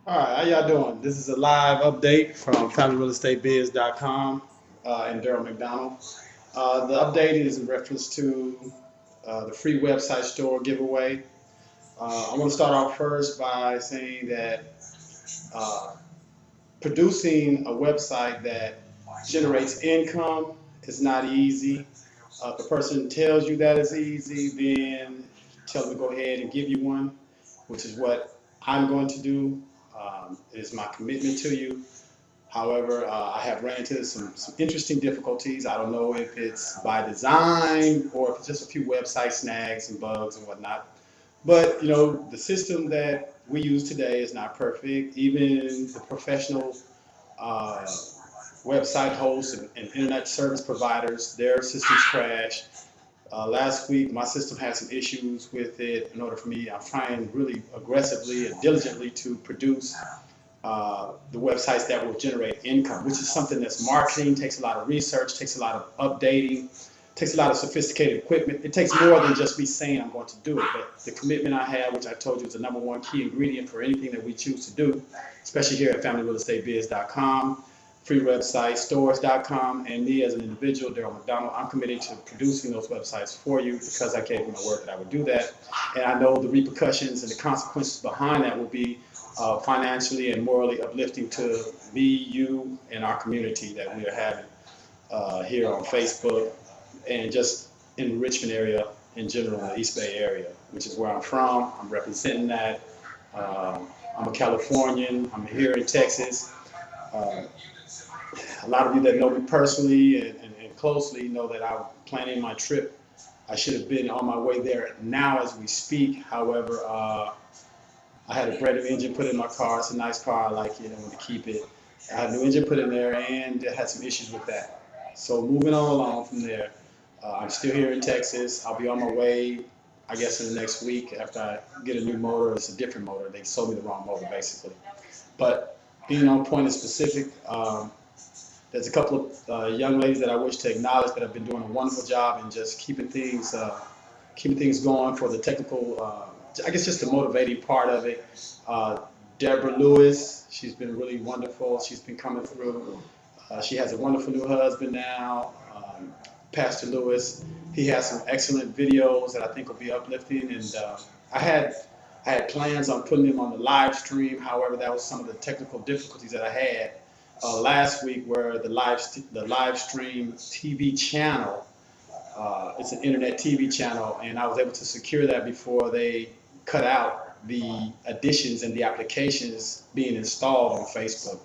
All right, how y'all doing? This is a live update from FamilyRealEstateBiz.com and Daryl McDonald. The update is in reference to the free website store giveaway. I want to start off first by saying that uh, producing a website that generates income is not easy. If a person tells you that it's easy, then tell them to go ahead and give you one, which is what I'm going to do. It is my commitment to you. However, I have ran into some interesting difficulties. I don't know if it's by design or if it's just a few website snags and bugs and whatnot. But you know, the system that we use today is not perfect. Even the professional uh, website hosts and internet service providers, their systems crash. Last week, my system had some issues with it. In order for me, I'm trying really aggressively and diligently to produce the websites that will generate income, which is something that's marketing, takes a lot of research, takes a lot of updating, takes a lot of sophisticated equipment. It takes more than just me saying I'm going to do it, but the commitment I have, which I told you is the number one key ingredient for anything that we choose to do, especially here at FamilyRealEstateBiz.com, free website, stores.com, and me as an individual, Daryl McDonald, I'm committed to producing those websites for you because I gave you my word that I would do that. And I know the repercussions and the consequences behind that will be financially and morally uplifting to me, you, and our community that we are having here on Facebook and just in the Richmond area in general, in the East Bay area, which is where I'm from. I'm representing that. I'm a Californian. I'm here in Texas. Uh, a lot of you that know me personally and closely know that I'm planning my trip. I should have been on my way there now as we speak. However, I had a brand new engine put in my car. It's a nice car. I like it. I want to keep it. I had a new engine put in there and it had some issues with that. So moving on along from there, I'm still here in Texas. I'll be on my way, I guess, in the next week after I get a new motor. It's a different motor. They sold me the wrong motor, basically. But being on point and specific, there's a couple of young ladies that I wish to acknowledge that have been doing a wonderful job in just keeping things going for the technical. I guess just the motivating part of it. Uh, Deborah Lewis, she's been really wonderful. She's been coming through. She has a wonderful new husband now, Pastor Lewis. He has some excellent videos that I think will be uplifting. And I had I had plans on putting them on the live stream. However, that was some of the technical difficulties that I had last week, where the live stream TV channel, it's an internet TV channel, and I was able to secure that before they cut out the additions and the applications being installed on Facebook.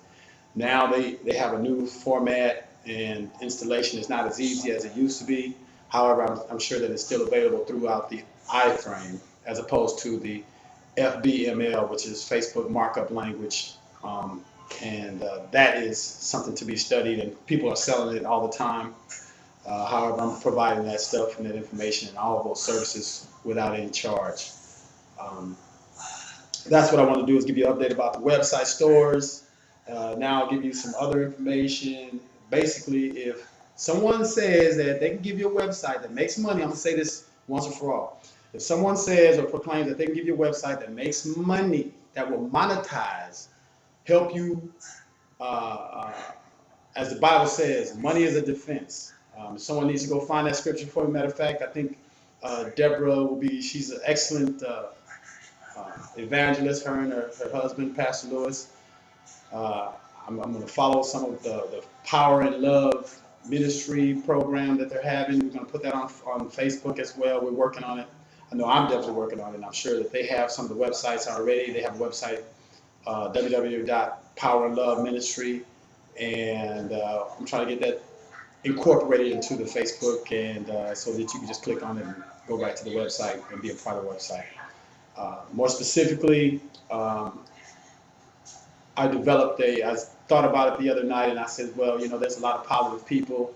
Now they have a new format, and installation is not as easy as it used to be. However, I'm sure that it's still available throughout the iframe as opposed to the FBML, which is Facebook markup language. And that is something to be studied, and people are selling it all the time. However, I'm providing that stuff and that information and all of those services without any charge. Um, that's what I want to do, is give you an update about the website stores. Now I'll give you some other information. Basically, if someone says that they can give you a website that makes money, I'm gonna say this once and for all. If someone says or proclaims that they can give you a website that makes money, that will monetize, help you, uh, uh, as the Bible says, money is a defense. Someone needs to go find that scripture for me. Matter of fact, I think Deborah will be, she's an excellent evangelist, her and her husband, Pastor Lewis. Uh, I'm going to follow some of the Power and Love ministry program that they're having. We're going to put that on Facebook as well. We're working on it. I know I'm definitely working on it. And I'm sure that they have some of the websites already. They have a website, www.powerandloveministry, and I'm trying to get that incorporated into the Facebook, and so that you can just click on it and go back to the website and be a part of the website. More specifically, I thought about it the other night, and I said, well, you know, there's a lot of positive people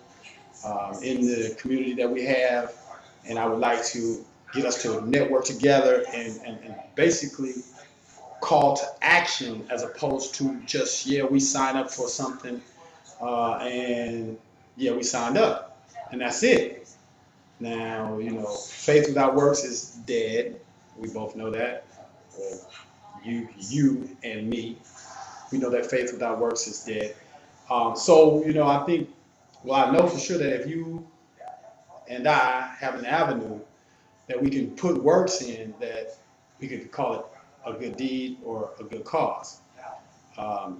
in the community that we have, and I would like to get us to network together and basically call to action, as opposed to just, yeah, we sign up for something, and yeah, we signed up, and that's it. Now, you know, faith without works is dead. We both know that. Well, you and me. We know that faith without works is dead. So, I think, well, I know for sure that if you and I have an avenue that we can put works in, that we could call it a good deed or a good cause.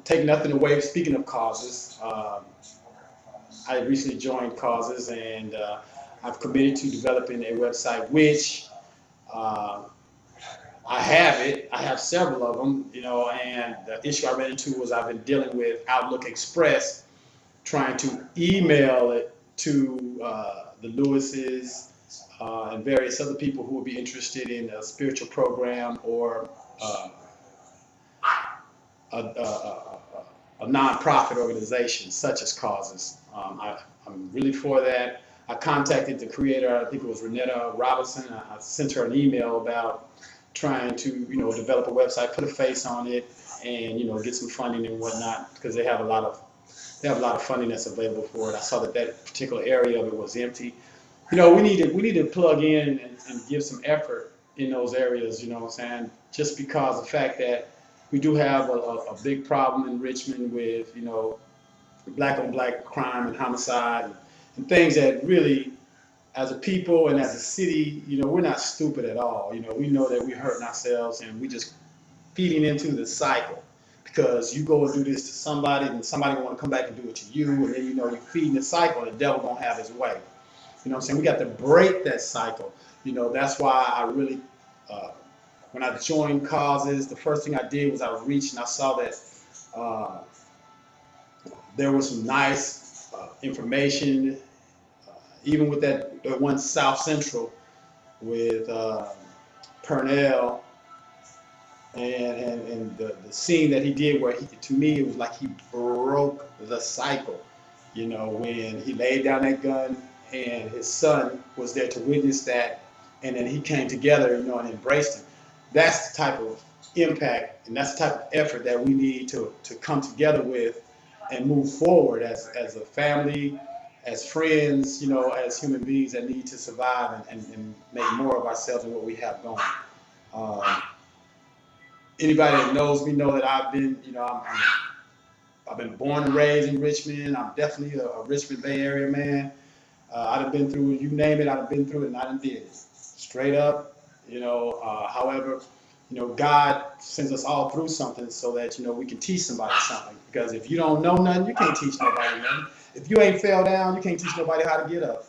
Take nothing away. Speaking of causes, I recently joined causes, and I've committed to developing a website, which uh, I have it. I have several of them, and the issue I ran into was I've been dealing with Outlook Express, trying to email it to the Lewises and various other people who would be interested in a spiritual program or uh, a nonprofit organization such as Causes. I'm really for that. I contacted the creator, I think it was Renetta Robinson. I sent her an email about trying to, develop a website, put a face on it, and get some funding and whatnot, because they have a lot of funding that's available for it. I saw that particular area of it was empty. We need to plug in and give some effort in those areas. You know what I'm saying? Just because the fact that we do have a big problem in Richmond with black on black crime and homicide and things that really, as a people and as a city, we're not stupid at all. We know that we're hurting ourselves and we just feeding into the cycle, because you go and do this to somebody and somebody want to come back and do it to you, and then you're feeding the cycle and the devil gonna have his way. You know what I'm saying? We got to break that cycle. That's why I really, when I joined causes, the first thing I did was I reached and I saw that uh, there was some nice information, even with that one South Central with Purnell and the scene that he did where to me it was like he broke the cycle, when he laid down that gun and his son was there to witness that, and then he came together, and embraced him. That's the type of impact and that's the type of effort that we need to come together with and move forward as a family, as friends, as human beings that need to survive and make more of ourselves and what we have going. Um, Anybody that knows me know that I've been, I've been born and raised in Richmond. I'm definitely a Richmond Bay Area man. I've been through, you name it, I've been through it and I done did it. Straight up, however, God sends us all through something so that, we can teach somebody something. Because if you don't know nothing, you can't teach nobody nothing. If you ain't fell down, you can't teach nobody how to get up.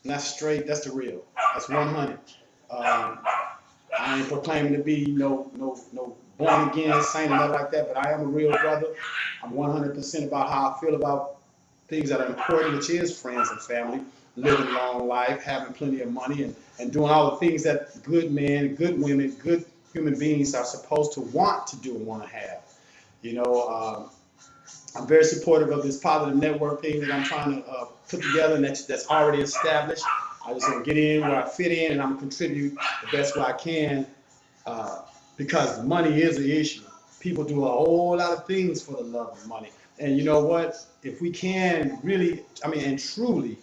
And that's straight, that's the real. That's 100. I ain't proclaiming to be no born again saint or nothing like that, but I am a real brother. I'm 100% about how I feel about things that are important, which is friends and family, living a long life, having plenty of money, and doing all the things that good men, good women, good human beings are supposed to want to do and want to have. You know, I'm very supportive of this positive network thing that I'm trying to put together, and that's already established. I just want to get in where I fit in, and I'm going to contribute the best way I can, uh, because money is an issue. People do a whole lot of things for the love of money. And you know what? If we can really, and truly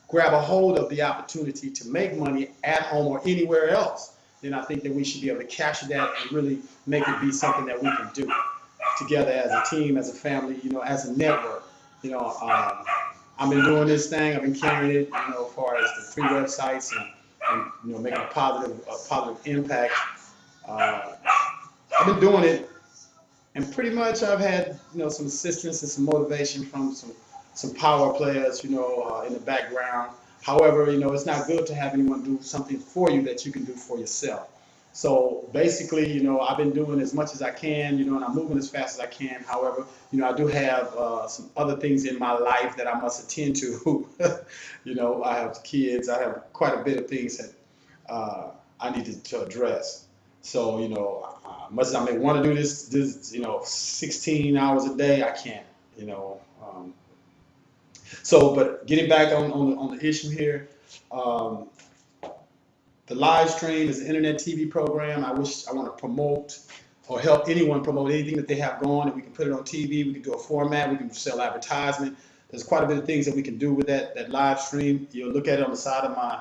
grab a hold of the opportunity to make money at home or anywhere else, then I think that we should be able to capture that and really make it be something that we can do together as a team, as a family, as a network. I've been doing this thing, I've been carrying it, as far as the free websites and making a positive impact. Uh, I've been doing it, and pretty much I've had some assistance and some motivation from some power players, in the background. However, it's not good to have anyone do something for you that you can do for yourself. So basically, I've been doing as much as I can, and I'm moving as fast as I can. However, I do have some other things in my life that I must attend to. I have kids. I have quite a bit of things that I need to address. So, much as I may want to do this, 16 hours a day, I can't, you know. But getting back on the issue here, um, the live stream is an internet TV program. I want to promote or help anyone promote anything that they have going. If we can put it on TV, we can do a format, we can sell advertisement. There's quite a bit of things that we can do with that live stream. You'll look at it on the side of my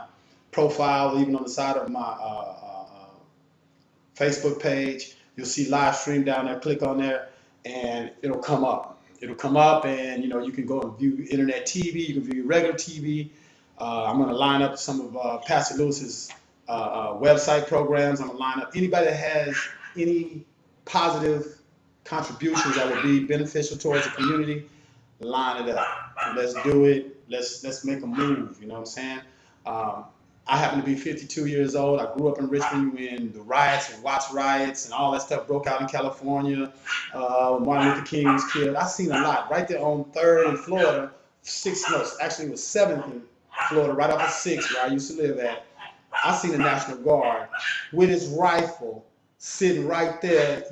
profile, even on the side of my Facebook page. You'll see live stream down there. Click on there, and it'll come up. It'll come up, and you can go and view internet TV. You can view regular TV. I'm going to line up some of Pastor Lewis's website programs. I'm going to line up anybody that has any positive contributions that would be beneficial towards the community. Line it up. Let's do it. Let's make a move. You know what I'm saying? Um, I happen to be 52 years old. I grew up in Richmond when the riots and Watts riots and all that stuff broke out in California. Martin Luther King was killed. I've seen a lot. Right there on 3rd in Florida, actually it was 7th in Florida, right off of 6th where I used to live at. I seen the National Guard with his rifle sitting right there,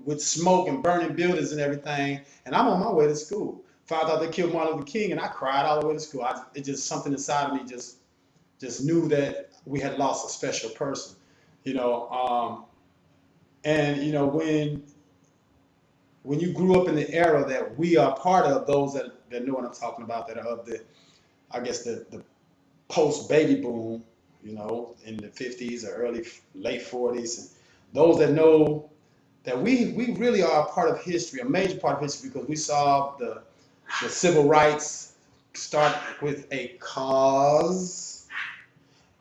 with smoke and burning buildings and everything. And I'm on my way to school. Found out they killed Martin Luther King, and I cried all the way to school. It just something inside of me just knew that we had lost a special person, and when you grew up in the era that we are part of, those that know what I'm talking about, that are of the post baby boom, in the 50s or late 40s, and those that know that we really are a part of history, a major part of history, because we saw the civil rights start with a cause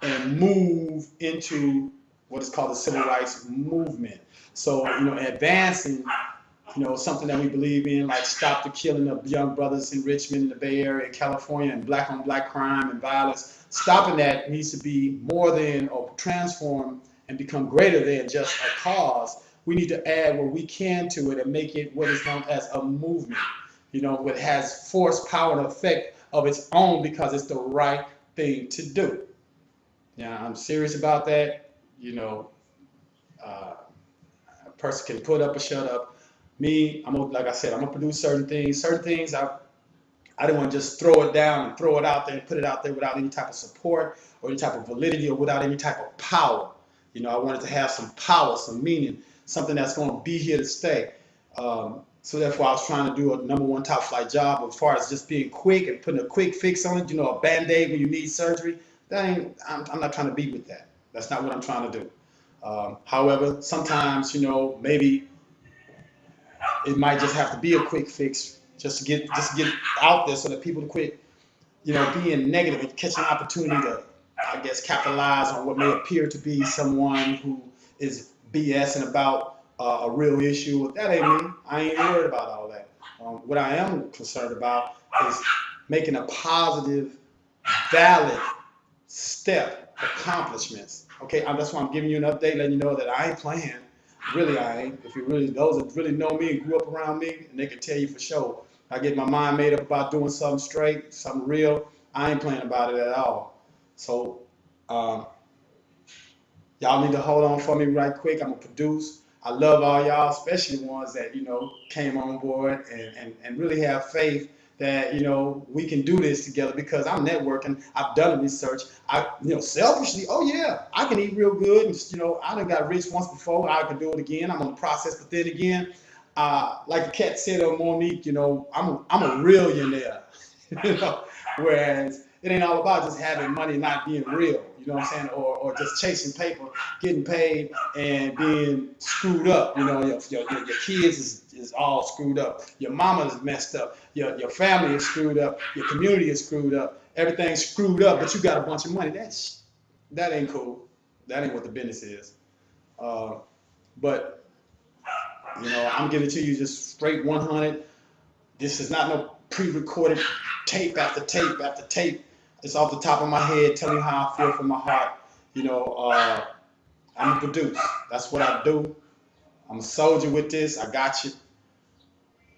and move into what is called the civil rights movement. So, advancing, something that we believe in, like stop the killing of young brothers in Richmond, the Bay Area, California, and black on black crime and violence. Stopping that needs to be more than, or transform and become greater than just a cause. We need to add what we can to it and make it what is known as a movement. What has force, power, and effect of its own, because it's the right thing to do. Yeah, I'm serious about that. A person can put up or shut up. Me, like I said, I'm gonna produce certain things. Certain things I didn't want to just throw it down and throw it out there and put it out there without any type of support or any type of validity or without any type of power. I wanted to have some power, some meaning, something that's going to be here to stay. So therefore, I was trying to do a number one top flight job. As far as just being quick and putting a quick fix on it, a Band-Aid when you need surgery, I'm not trying to be with that. That's not what I'm trying to do. However, sometimes, maybe it might just have to be a quick fix just to get out there so that people to quit, being negative and catch an opportunity to, I guess, capitalize on what may appear to be someone who is BSing about a real issue. That ain't me. I ain't worried about all that. What I am concerned about is making a positive, valid step, accomplishments. Okay, that's why I'm giving you an update, letting you know that I ain't playing. Really, I ain't. Those that really know me and grew up around me, and they can tell you for sure. I get my mind made up about doing something straight, something real. I ain't playing about it at all. So, y'all need to hold on for me right quick. I'm gonna produce. I love all y'all, especially the ones that came on board and really have faith that we can do this together, because I'm networking. I've done research. Selfishly, oh yeah, I can eat real good, and I done got rich once before. I can do it again. I'm on the process, but then again, like the cat said on Monique, I'm a millionaire. Whereas it ain't all about just having money and not being real. You know what I'm saying? Or just chasing paper, getting paid, and being screwed up. Your kids is all screwed up. Your mama is messed up. Your family is screwed up. Your community is screwed up. Everything's screwed up, but you got a bunch of money. That ain't cool. That ain't what the business is. But I'm giving it to you just straight 100. This is not no pre-recorded tape after tape after tape. It's off the top of my head, telling you how I feel from my heart. I'm a producer. That's what I do. I'm a soldier with this. I got you.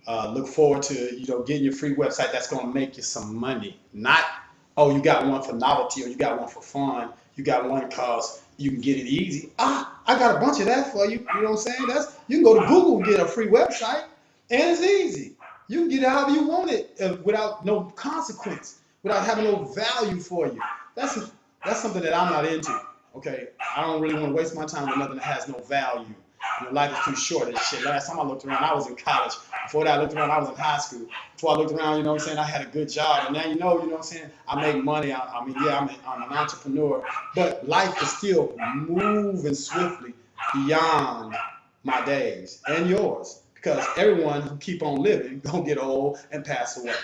Look forward to getting your free website that's going to make you some money. Not, oh, you got one for novelty, or you got one for fun. You got one because you can get it easy. I got a bunch of that for you. You know what I'm saying? You can go to Google and get a free website, and it's easy. You can get it however you want it without no consequence, without having no value for you. That's something that I'm not into. Okay, I don't really want to waste my time with nothing that has no value. Life is too short and shit. Last time I looked around, I was in college. Before that, I looked around, I was in high school. Before I looked around, I had a good job. And now I make money. I'm an entrepreneur. But life is still moving swiftly beyond my days and yours, because everyone who keep on living gonna get old and pass away.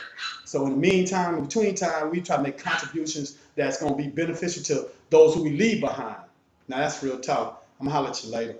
So in the meantime, in between time, we try to make contributions that's gonna be beneficial to those who we leave behind. Now that's real talk. I'm gonna holler at you later.